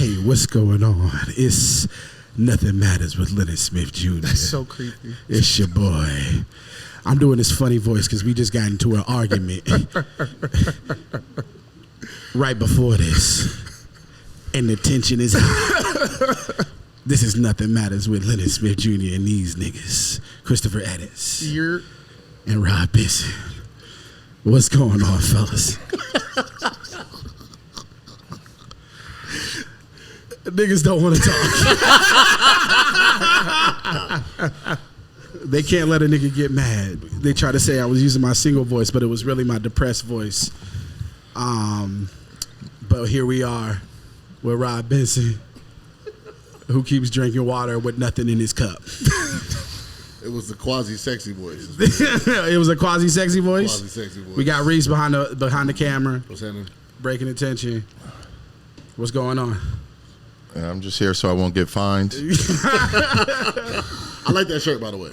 Hey, what's going on? It's Nothing Matters with Leonard Smith Jr. That's so creepy. It's your boy. I'm doing this funny voice because we just got into an argument right before this, and the tension is high. This is Nothing Matters with Leonard Smith Jr. and these niggas, Chris Eddins and Rob Benson. What's going on, fellas? Niggas don't want to talk. They can't let a nigga get mad. They try to say I was using my single voice, but it was really my depressed voice. But here we are with Rob Benson, who keeps drinking water with nothing in his cup. It was a quasi-sexy voice. It was a quasi-sexy voice? Quasi-sexy voice. We got Reese behind the camera. What's happening? Breaking attention. What's going on? And I'm just here so I won't get fined. I like that shirt, by the way.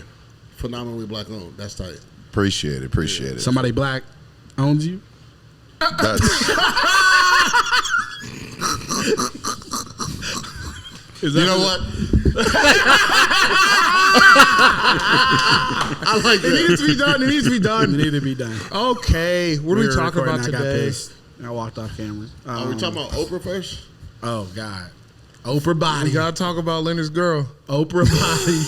Phenomenally black owned. That's tight. Appreciate it. Somebody black owns you? That's, You know what? I like that. It needs to be done. It needs to be done. It needed to be done. Okay, what are we talking about I got today? pissed. I walked off camera. Are we talking about Oprah first? Oh, God. Oprah body. We gotta talk about Leonard's girl. Oprah body.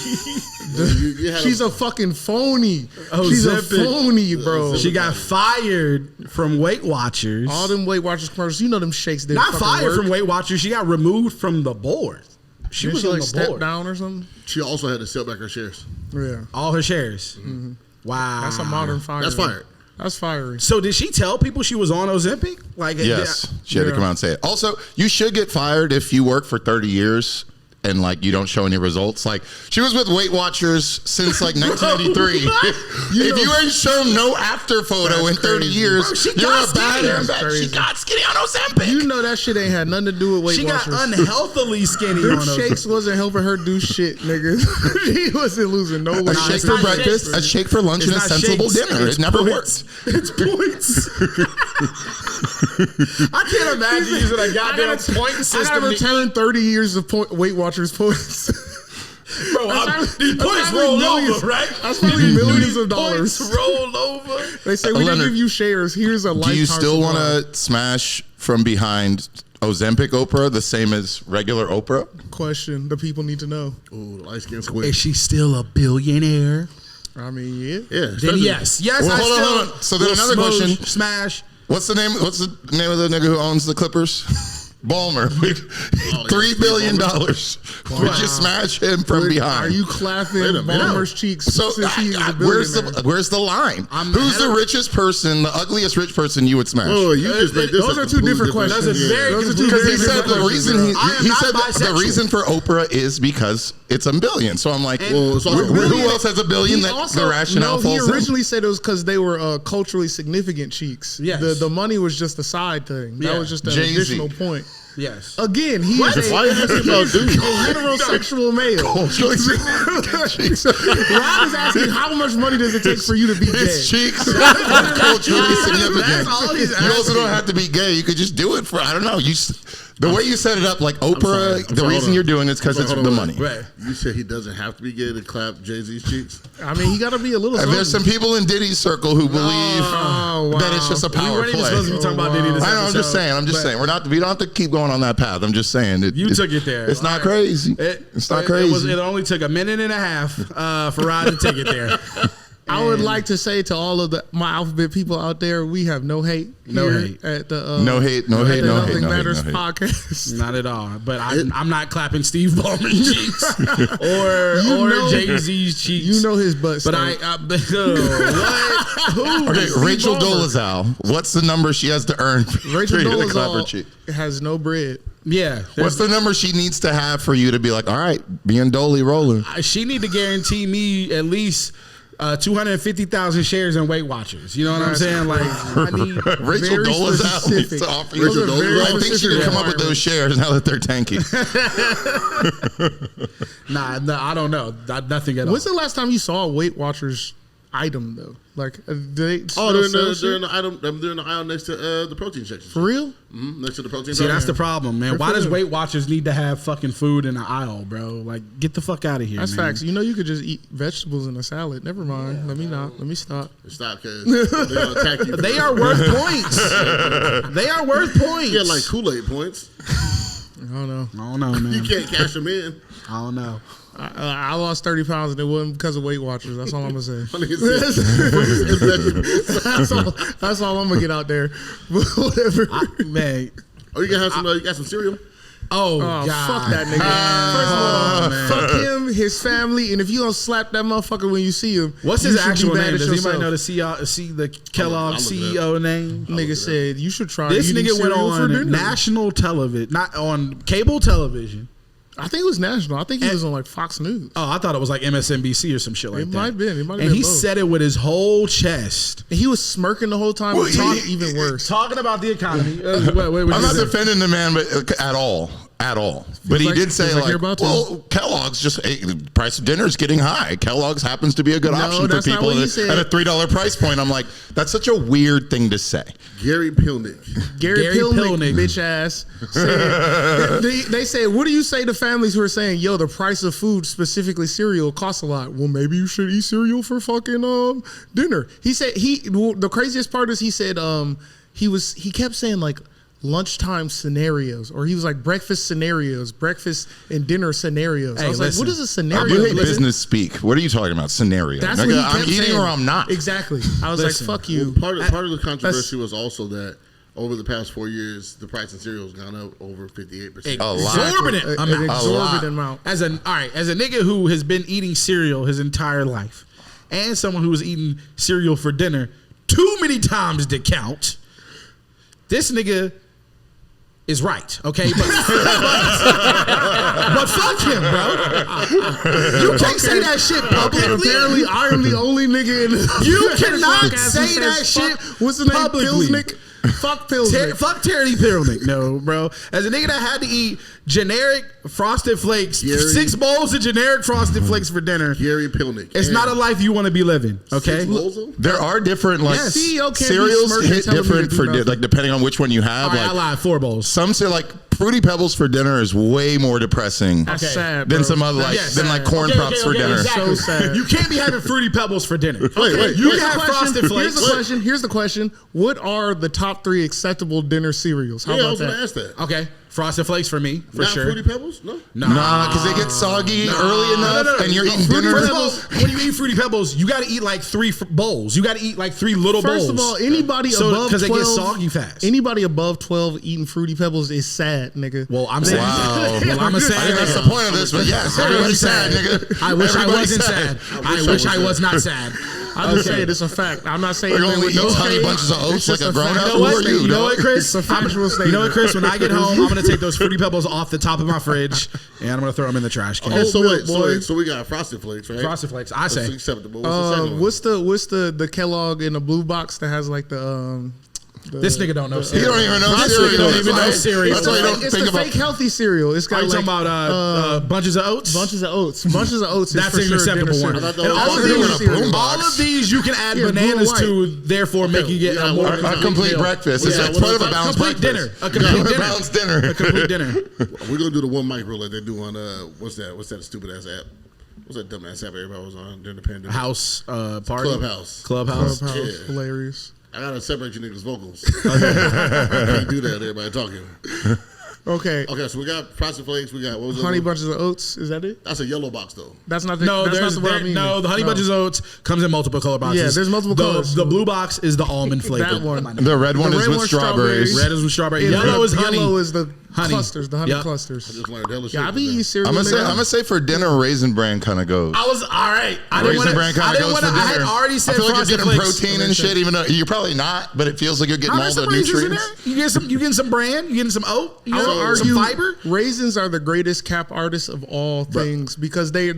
She's a fucking phony. Oh, She's a zip it. phony, bro. She got fired from Weight Watchers. All them Weight Watchers commercials, you know them shakes didn't Not fucking fired work. from Weight Watchers. She got removed from the board. She Didn't was she on like the step board. down or something? She also had to sell back her shares. Yeah. All her shares. Mm-hmm. Wow. That's a modern fire. That's fired. That's fiery. So did she tell people she was on Ozempic? Like, yes, she had to come out and say it. Also, you should get fired if you work for 30 years and like you don't show any results. Like she was with Weight Watchers since like 1983. If you ain't shown no after photo in 30 years, Bro, you're a bad She got skinny on Ozempic. You know that shit ain't had nothing to do with Weight She got Watchers. unhealthily skinny Them on Ozempic. shakes wasn't helping her do shit, nigga. She wasn't losing no weight. a shake it's for not breakfast, shakes. a shake for lunch, and a It's not sensible shakes. dinner. It's It never points. worked. It's points. I can't imagine using a goddamn point I system. gotta return 30 years of Weight Watchers points. Bro, these points probably roll millions. over, right? That's probably millions of Points dollars. roll over. They say we didn't Leonard, give you shares. Here's a lifetime Do you still supply. want to smash from behind Ozempic Oprah the same as regular Oprah? Question the people need to know. Ooh, the light skin squid. Is she still a billionaire? I mean, yeah. Yeah. Then yes. Yes, Well, I hold on, still hold on. So then will another question. Smash. What's the name of the nigga who owns the Clippers? Ballmer. $3 billion. Would you smash him from behind? Are you clapping Wait a minute. Ballmer's cheeks So since he is a where's billionaire? where's the line? Who's the richest person, the ugliest rich person you would smash? Oh, you just make this Those a are two different completely questions. Those are very Those are two Because he different said the questions, reason bro. I am he not said the bisexual. reason for Oprah is because it's a billion. So I'm like, Well, it's also who else has a billion He that also- the rationale no, falls he in? originally said it was because they were culturally significant cheeks. Yes. The money was just a side thing. That Yeah. was just an Jay-Z. additional point. Yes. Again, he is Why you asking about Dune? a heterosexual male. Culturally significant. Rob is asking how much money does it take for you to be His gay? cheeks are culturally significant. That's all he's You also asking. don't have to be gay. You could just do it for, I don't know. The way you set it up, like Oprah, sorry. the Hold reason on. you're doing it is because it's Hold the on. money. Right. You said he doesn't have to be gay to clap Jay-Z's cheeks? I mean, he got to be a little. And there's some people in Diddy's circle who believe Oh, that it's just a We power weren't even play. supposed to be talking about Diddy this I know, I'm just episode, saying. I'm just but saying. We don't have to keep going on that path. I'm just saying. You took it there. It's not All right. crazy. It's not crazy. It only took a minute and a half for Rod to take it there. I would like to say to all of my alphabet people out there, we have no hate. No here hate. at the No hate, no at hate, the no Nothing hate, no hate, Matters no hate. podcast. Not at all. But I'm not clapping Steve Ballmer's cheeks or know- Jay-Z's cheeks. You know his butt. But stank. what? Who? Okay, Steve Rachel Ballmer. Dolezal. What's the number she has to earn Rachel for you to clap her Dolezal cheek? has no bread. Yeah. What's the number she needs to have for you to be like, all right, me and Dolly rolling? She need to guarantee me at least 250,000 shares in Weight Watchers. You know what I'm saying? Like, I need Rachel very Dolezal needs specific. to offer you. Rachel Dolezal? I think she can come up with those shares now that they're tanking. nah, I don't know. Nothing at all. When's the last time you saw a Weight Watchers item though? Like, they Oh, they're in the aisle next to the protein section. for real? Mm-hmm. Next to the protein. See, section. that's the problem, man. Why does Weight Watchers need to have fucking food in the aisle, bro? Like, get the fuck out of here. That's man. facts. You know, you could just eat vegetables in a salad. Never mind. Yeah, Let me not. Let me stop. Stop, because they're gonna attack you. They are worth points. They are worth points. Yeah, like Kool-Aid points. I don't know. I don't know, man. You can't cash them in. I don't know. I lost 30 pounds and it wasn't because of Weight Watchers. That's all I'm gonna say. That's all I'm gonna get out there. But whatever, Man. Oh, you gonna have some? You got some cereal? Oh, God. fuck that nigga. First of all, fuck him, his family, and if you don't slap that motherfucker when you see him, What's you his should be actual mad name? at Does yourself. anybody know the Kellogg I'm CEO name? Nigga said you should try. This eating nigga went cereal for dinner. on national television, not on cable television. I think it was national. I think he was on like Fox News. Oh, I thought it was like MSNBC or some shit like It that. might have been. It might have And been he both. said it with his whole chest. And he was smirking the whole time. Even worse. Talking about the economy. Wait, I'm not defending the man, but at all. But he like- did say, feels like like, you're about to. well, Kellogg's just, the price of dinner is getting high. Kellogg's happens to be a good option for that's not people what he at said. a $3 price point. I'm like, that's such a weird thing to say. Gary Pilnick. Gary Gary Pilnick, Pilnick. bitch ass. Said, they said, what do you say to families who are saying, yo, the price of food, specifically cereal, costs a lot? Well, maybe you should eat cereal for fucking dinner. He said the craziest part is he said he kept saying like lunchtime scenarios, or he was like breakfast scenarios, breakfast and dinner scenarios. Hey, I was listen, like, what is a scenario? You hate Listen, business speak. What are you talking about? Scenario. That's Like, what he I'm kept eating saying. or I'm not. Exactly. I was Listen, like, fuck you. Part of the controversy was also that over the past 4 years, the price of cereal has gone up over 58%. A lot. Exorbitant An amount. exorbitant amount. As a nigga who has been eating cereal his entire life, and someone who was eating cereal for dinner too many times to count, this nigga is right, okay? But fuck him, bro. You can't say that shit publicly. Apparently, I am the only nigga in the You cannot podcast who say says that shit What's the name? publicly. Pilsnick? Fuck Pilsnick. Fuck Terry Pilnick, no, bro. As a nigga that had to eat generic Frosted Flakes, Gary. 6 bowls of generic Frosted Flakes for dinner, Gary Pilnick. it's not a life you want to be living, okay? 6 bowls of them? There are different like Yes. CEO can't be cereals smirking hit telling me to different do for nothing. like depending on which one you have. All right, I Like lied, 4 bowls. some say like Fruity Pebbles for dinner is way more depressing That's Okay. sad, than bro. some other like Yes. than like corn pops for dinner. Exactly. So sad. You can't be having Fruity Pebbles for dinner. Wait, You wait. can have Frosted Flakes. Here's the question. What are the top 3 acceptable dinner cereals? How Yeah, I about was going to that? ask that. Okay, Frosted Flakes for me, for Not sure. Fruity Pebbles? No. Nah, because they get soggy early enough, and you're eating Fruity dinner. Pebbles, when you eat Fruity Pebbles, you got to eat like 3 bowls. You got to eat like 3 little bowls. First of all, anybody above 12, because they get soggy fast. Anybody above 12 eating Fruity Pebbles is sad, nigga. Well, I'm saying. Wow. Well, I'm I saying think that's the point of this, but yes, everybody's sad, nigga. I wish I Everybody's wasn't sad. I wish I was not sad. I'm just saying it's a fact. I'm not saying We're that gonna with eat no tiny shade. bunches of oats It's like just a grown fact. up. You know Who what? are you? You know what, Chris? It's a factual statement. You know what, Chris? When I get home, I'm gonna take those Fruity Pebbles off the top of my fridge and I'm gonna throw them in the trash can. Oh, so milk, boy. so we got Frosted Flakes, right? Frosted Flakes, I say. That's acceptable. What's the second one? What's the Kellogg in the blue box that has like the This nigga don't know You cereal. don't even know This cereal. nigga don't even know That's why- cereal. That's why you don't it's think the about. fake healthy cereal. It's Are got you like talking about bunches of oats? bunches of oats. Bunches of oats. That's is an for sure acceptable dinner one. cereal. I thought And that all was of a these, cereal. all of these you can add Yeah, blue bananas and to, therefore making it Yeah, a more a complete meal. breakfast. Yeah, It's part of a balanced complete dinner. breakfast. A complete dinner. Balanced dinner. A complete dinner. We're gonna do the one mic rule like they do on what's that stupid ass app? What's that dumb ass app everybody was on during the pandemic? House party. Clubhouse. Clubhouse. Clubhouse, Yeah. hilarious. I gotta separate you niggas' vocals. Can't do that. Everybody talking. Okay, Okay, so we got Frosted Flakes. We got what was the honey other one? bunches of oats. Is that it? That's a yellow box though. That's not the. No, that's there's not what I mean. no. The honey bunches of oats comes in multiple color boxes. Yeah, there's multiple colors. The blue box is the almond flavor. That one. The red one The is red with one's strawberries. strawberries. Red is with strawberry. And Yellow is honey. Yellow is the Honey. clusters. The honey Yep. I clusters. just learned hella shit. Yeah, I be today. eating cereal. I'm nigga. gonna say for dinner, Raisin Bran kind of goes. I was all right. I didn't Raisin want to. Bran kind I of didn't goes want for to. I had dinner. already said I feel like you're Frosted getting Flakes. protein and shit, even though you're probably not, but it feels like you're getting all There's the some raisins in nutrients. there. You getting some bran. You getting some oat. You I would getting some argue fiber. raisins are the greatest cap artists of all things because their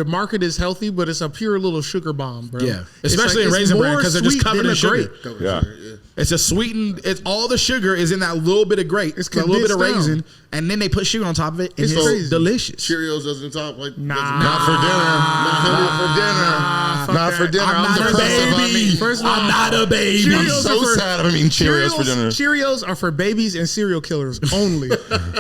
market is healthy, but it's a pure little sugar bomb, bro. Yeah, It's especially in it's Raisin Bran more because they're just sweet covered than in a sugar. grape. Covered Yeah. sugar, It's a sweetened. It's all the sugar is in that little bit of grape. It's a little bit of raisin, and then they put sugar on top of it, and it's delicious. Cheerios doesn't top like not for dinner. Not for dinner. I'm not a baby. First of all, I'm not a baby. I'm so sad. I'm eating Cheerios for dinner. Cheerios are for babies and serial killers only.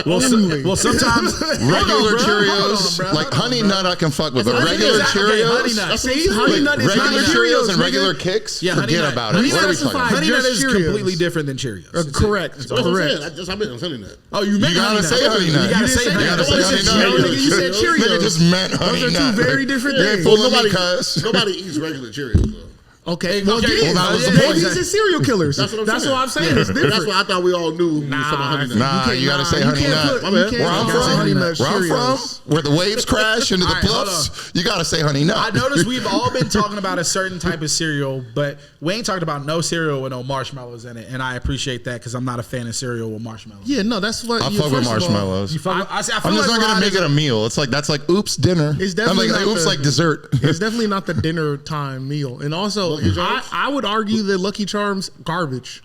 Well, sometimes regular Cheerios, like Honey Nut, I can fuck with. But regular Cheerios, See, Honey Nut is regular not Cheerios and nigga. regular Kicks. Yeah, forget about it. What are we talking about? Honey Nut is Cheerios. completely different than Cheerios. Correct. That's what I'm saying. I just meant Honey Nut. Oh, you meant gotta say Honey Nut. You gotta say Honey Nut. Nigga, you said Cheerios. Nigga just meant Honey Those are Nut. two very different things. Nobody eats regular Cheerios though. Okay, well, that was the point. babies and serial killers. That's what I'm saying. It's different. That's what I thought we all knew. Nah, you gotta say Honey Nut. Where I'm from, where the waves crash into the bluffs, you gotta say Honey Nut. I noticed we've all been talking about a certain type of cereal, but we ain't talked about no cereal with no marshmallows in it, and I appreciate that because I'm not a fan of cereal with marshmallows. Yeah, no, that's what I fuck with marshmallows. I'm just not gonna make it a meal. It's like that's like oops dinner. It's definitely I'm like oops like dessert. It's definitely not the dinner time meal, and also I would argue that Lucky Charms garbage.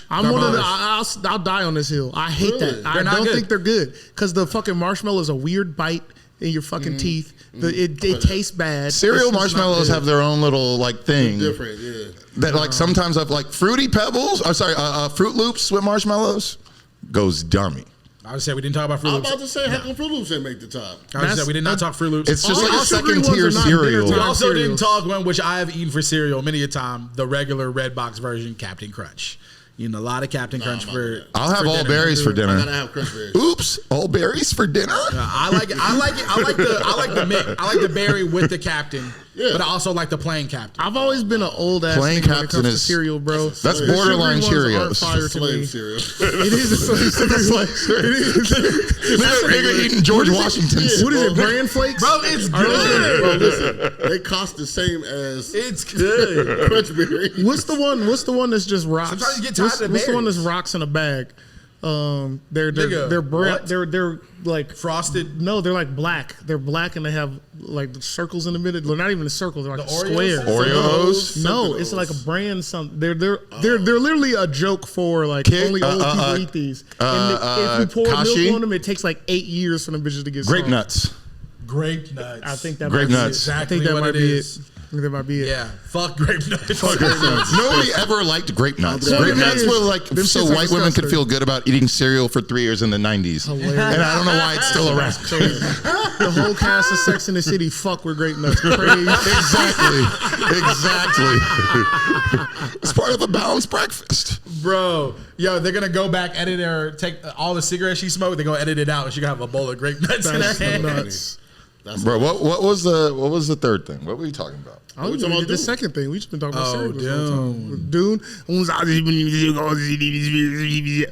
I'm one of the. I'll die on this hill. I hate that. I don't think they're good because the fucking marshmallow is a weird bite in your fucking teeth. It tastes bad. Cereal marshmallows have their own little like thing. Different, yeah. That like sometimes I've like Fruity Pebbles. I'm sorry, Fruit Loops with marshmallows goes dummy. I would say we didn't talk about Fruit Loops. I'm about to say how come Fruit Loops didn't make the top? I would say we did not talk Fruit Loops. It's just like a second tier cereal. We also didn't talk one which I have eaten for cereal many a time, the regular red box version, Captain Crunch. You know, a lot of Captain Crunch for. I'll have all berries for dinner. I gotta have Crunch berries. Oops, all berries for dinner. I like it. I like the mix. I like the berry with the Captain. Yeah. But I also like the plain Captain. I've always been an old ass plain nigga when it comes to is cereal, bro. That's borderline Cheerios. Fire to me. Cereal. It is a slave cereal. Nigga eating George Washington's. What is it? Bran flakes, bro. It's good. Bro, listen, they cost the same as it's good. Crunch berry. What's the one that's just rocks? Sometimes you get tired of the What's the one berries. that's rocks in a bag? They're like frosted. No, they're like black. They're black and they have like circles in the middle. They're not even a circle. They're like square. Oreos? No, it's like a brand. They're literally a joke for like only old people eat these. And if you pour milk on them, it takes like 8 years for them bitches to get grape soft. nuts. Grape nuts. I think that grape might nuts. Be it. I think that might be it. That might be it. Yeah, fuck grape nuts. Fuck grape nuts. Nobody ever liked grape nuts. Grape nuts were like so white women could feel good about eating cereal for 3 years in the 90s. Hilarious. And I don't know why it's still around. The whole cast of Sex and the City fuck with grape nuts. Crazy. Exactly. It's part of a balanced breakfast. Bro, yo, they're gonna go back, edit her, take all the cigarettes she smoked, they're gonna edit it out and she gonna have a bowl of grape nuts in her hand. Nuts. Bro, what was the third thing? What were you talking about? We did the second thing. We just been talking about cereal. Dune.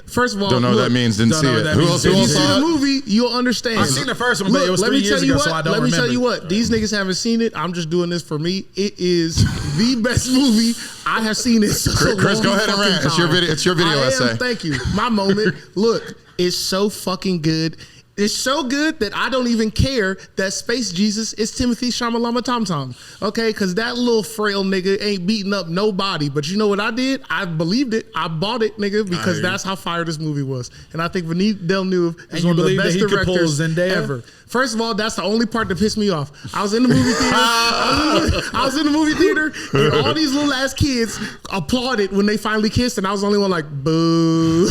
First of all, don't know what that means. Didn't see it. Who else If you saw see it? the movie, you'll understand. I've seen the first one, but it was 3 years ago, so I don't remember. Let me tell you what. These niggas haven't seen it. I'm just doing this for me. It is the best movie I have seen in so long. Chris, go ahead and rant. It's your video essay. Thank you. My moment. Look, it's so fucking good. It's so good that I don't even care that Space Jesus is Timothy Shamalama Tom Tom. Okay, because that little frail nigga ain't beating up nobody. But you know what I did? I believed it. I bought it, nigga, because that's how fire this movie was. And I think Vinny Villeneuve is one of the best directors ever. First of all, that's the only part that pissed me off. I was in the movie theater. I was in the movie theater, and all these little ass kids applauded when they finally kissed, and I was the only one like, boo.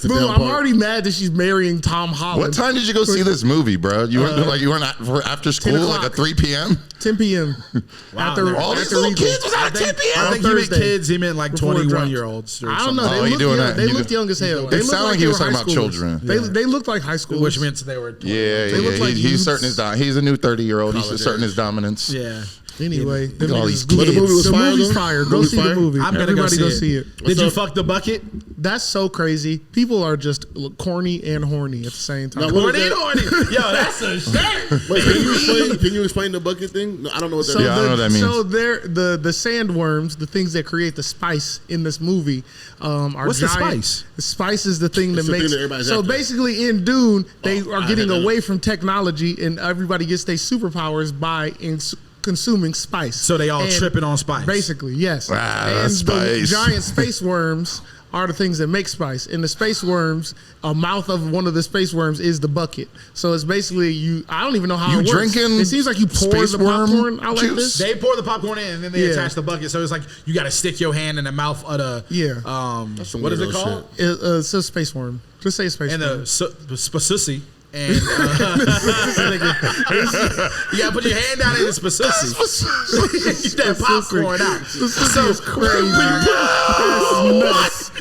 Boo, I'm already mad that she's marrying Tom Holland. What time did you go see this movie, bro? You weren't after school like at 3 p.m.? 10 p.m. Wow, all these little kids was out at 10 p.m. I think he meant kids. He meant like 21-year-olds. I don't know. They looked young as hell. It sounded like he was talking about children. They looked like high schoolers. Which means they were. Yeah. He's certain his he's a new 30-year-old. He's certain his dominance. Yeah. Anyway, all these kids. The movie was fire. Go see the movie. Everybody go see it. Did you fuck the bucket? That's so crazy. People are just corny and horny at the same time. Corny. Yo, that's a shit. Wait, can you explain the bucket thing? No, I don't know what that is. I don't know what that means. So the sandworms, the things that create the spice in this movie, are What's giant. the spice? The spice is the thing that makes. So after. Basically, in Dune, they are getting away from technology, and everybody gets their superpowers by consuming spice. So they all And tripping on spice. Basically, yes. Wow, and spice. the giant space worms are the things that make spice. And the space worms, a mouth of one of the space worms is the bucket. So it's basically I don't even know how You it works. drinking It seems like you pour space the worm popcorn out like juice? this. They pour the popcorn in and then they Yeah. attach the bucket. So it's like you got to stick your hand in the mouth of the Yeah. some what is it weirdo called? It's a space worm. Just say space And worm. the spasussy. And you gotta put your hand down in the spasussy. Get that popcorn out. So crazy. What?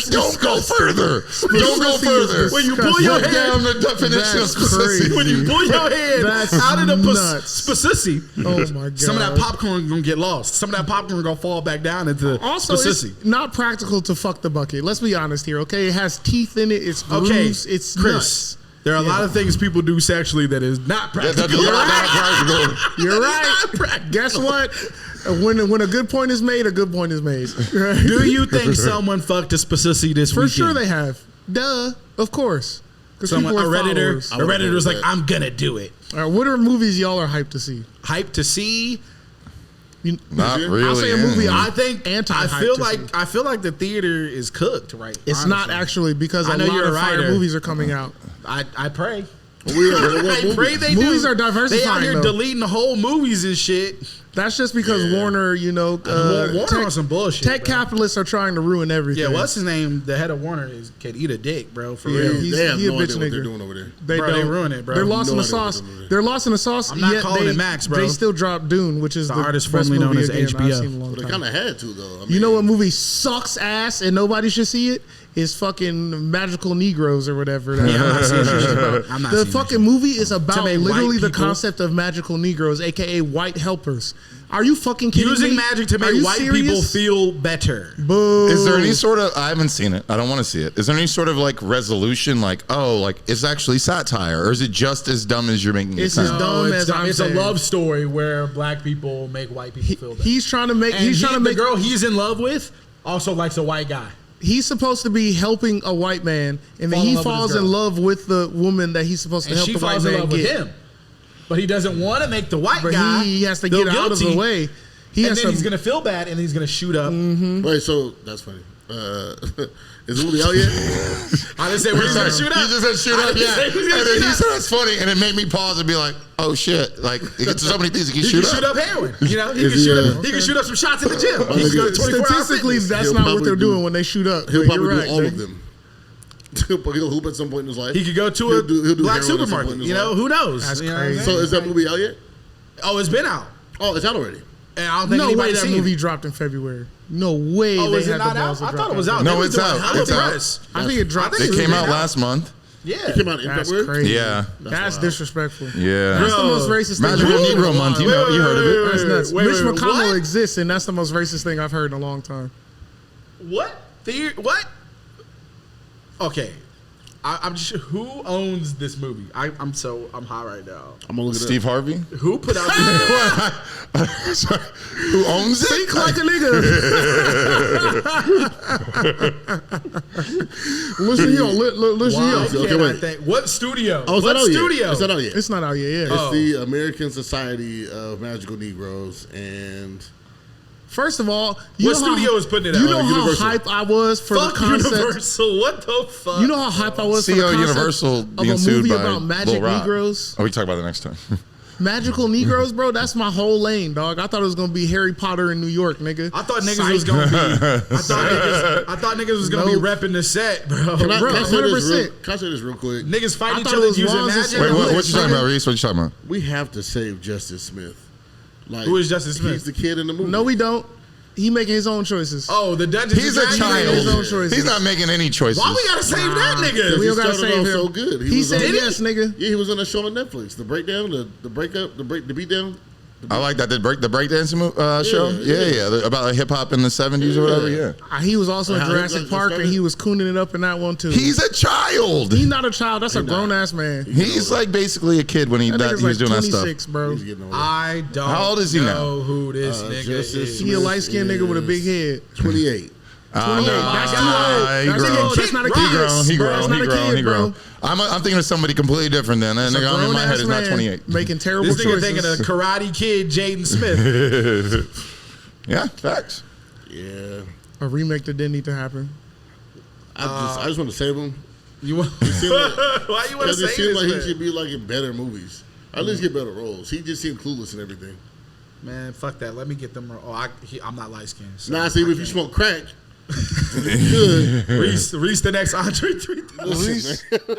Don't go further. Don't go further. When you pull your Break hand down the definition of That's crazy. specific. when you pull your hand That's out of the nuts. spasussy, Oh my god. some of that popcorn gonna get lost. Some of that popcorn gonna fall back down into the Also, spasussy. it's not practical to fuck the bucket. Let's be honest here, okay? It has teeth in it. It's grooves. Okay, It's Chris. nuts. There are a lot of things people do sexually that is not practical. That's not practical. You're That is right. not practical. Guess what? When a good point is made, a good point is made. Do you think someone fucked a spasussy this For weekend? sure they have. Duh. Of course. Because Someone, people a are Redditor, followers. a Redditor was like, that. I'm gonna do it. All right, what are movies y'all are hyped to see? Hype to see. Not really. I'll say a movie I think Anti-hype I feel to like see. I feel like the theater is cooked right. It's honestly. not actually because I a know lot you're of a fire writer. movies are coming out. I pray. I I pray they do. Movies are They out diversifying, here though. deleting the whole movies and shit. That's just because Warner, Warner on some bullshit. tech bro. capitalists are trying to ruin everything. Yeah, what's his name? The head of Warner can eat a dick, bro. For Yeah, real. he's They have he a no bitch idea what they're nigga. doing over there. They Bro, they don't. ruin it, bro. They're lost in No the idea what sauce. they're doing. They're lost in the sauce. I'm not yet calling they, it Max, bro. They still dropped Dune, which is the artist best formerly known movie as again HBO. I've seen in a long But they time. kind of had to though. You know what movie sucks ass and nobody should see it? Is fucking Magical Negroes or whatever. Yeah, I'm not seeing that shit. about. I'm not The seeing fucking movie is about make literally white the people- concept of magical Negroes, aka white helpers. Are you fucking kidding me? Using magic to Are make you white people serious? feel better. Boo. Is there any sort of? I haven't seen it. I don't want to see it. Is there any sort of like resolution? Like, oh, like it's actually satire, or is it just as dumb as you're making it It's as sound? dumb as I'm it's a saying. love story where black people make white people feel better. He's trying to make. And He's trying to the make. girl he's in love with also likes a white guy. He's supposed to be helping a white man, and then Fall in he love with falls his in girl. love with the woman that he's supposed to And help she the white falls in man love get. with him. But he doesn't want to make the white But guy. he has to feel get out of the guilty. way. He And has then to. he's going to feel bad and then he's going to shoot up. Wait, so that's funny. Is the movie out yet? I didn't say we're going to shoot up. He just said shoot I up, didn't yeah. say And we was gonna then shoot he up. said that's funny, and it made me pause and be like, oh shit! Like he gets so many things he can He shoot can shoot up. up heroin. You know, he Is can he, shoot up. uh, He can shoot up some shots in the gym. He can go to 24 Statistically, that's He'll not what probably they're do- doing when they shoot up. He'll But probably you're do right, all Jake. of them. He'll hoop at some point in his life. He could go to He'll do black heroin at some point supermarket. in his You know, life. who knows? That's You know what I'm crazy. So saying? is that movie out yet? Oh, it's been out. Oh, it's out already. And I don't think No way anybody's that seen movie it. dropped in February. No way Oh, they is it had the not balls out? to I drop thought it was that. out. No, They was it's doing out. hella It's out. press. I think it dropped. I think It was came been out last month. Yeah. It came out in That's February. crazy. Yeah, That's disrespectful. yeah. That's the most racist thing. Magical I've heard in a Negro Month. while. You know, you heard of it. That's nuts. Wait, Mitch wait, McConnell what? exists, and that's the most racist thing I've heard in a long time. What? What? Okay. I'm just, who owns this movie? I'm high right now. I'm gonna look it Steve Harvey. Who put out this? Sorry. Who owns it? Think like a nigga. Listen here, listen Why here. Okay, can't I wait. think? What studio? Oh, it's what not out studio? yet. It's not out yet. It's not out yet. Yeah. It's the American Society of Magical Negroes, and First of all, you What know how- studio is putting it You out? know how Universal. hype I was for Fuck the concept. Universal. What the fuck? You know how hype I was for the CEO concept Universal of being a sued movie by about magic Lil Rock. Negroes. Oh, we can talk about that next time. Magical Negroes, bro. That's my whole lane, dog. I thought it was gonna be Harry Potter in New York, nigga. I thought niggas was gonna be. I thought niggas was gonna Nope. be repping the set, bro. can I, Bro, can I say this 100%. can I say this real quick? Niggas fight I each thought it other was using Wands and magic. shit. Wait, Look, what you talking about, Reese? What you talking about? We have to save Justice Smith. Like, Who is Justice Smith? He's the kid in the movie. No, we don't. He making his own choices. Oh, the Dungeons. He's and a Dragons? His own child. choices. He's not making any choices. Why we gotta save that nigga? We He don't gotta started save off him. so good. He was said on- yes, nigga. Yeah, he was on that show on Netflix. The breakdown, the breakup, the beatdown. I like that. The breakdancing show. Yeah. About like, hip hop in the 70s or whatever. Yeah. He was also in How he Jurassic got Park, and started? he was cooning it up in that one too. He's a child. He's not a child. That's a grown ass man. He's like basically a kid when he That nigga's was like doing that stuff. 26, bro. He's getting older. I don't. How old is he know now? who this nigga Justice is? He a light skinned nigga with a big head. 28. 28. That's too He old. grown. That's not a kid. He Bro, that's grown. not a kid, bro. I'm thinking of somebody completely different then. That nigga in my head is not 28. Making terrible This nigga choices. thinking of Karate Kid, Jaden Smith. Yeah, facts. Yeah. A remake that didn't need to happen. I just want to save him. You want? Why you want to Because it say seems this? like he Man? should be like in better movies. At least get better roles. He just seemed clueless and everything. Man, fuck that. Let me get them. Oh, I'm not light skinned. So Nah, see, if you smoke crack, Reese the next Andre 3000. listen, man.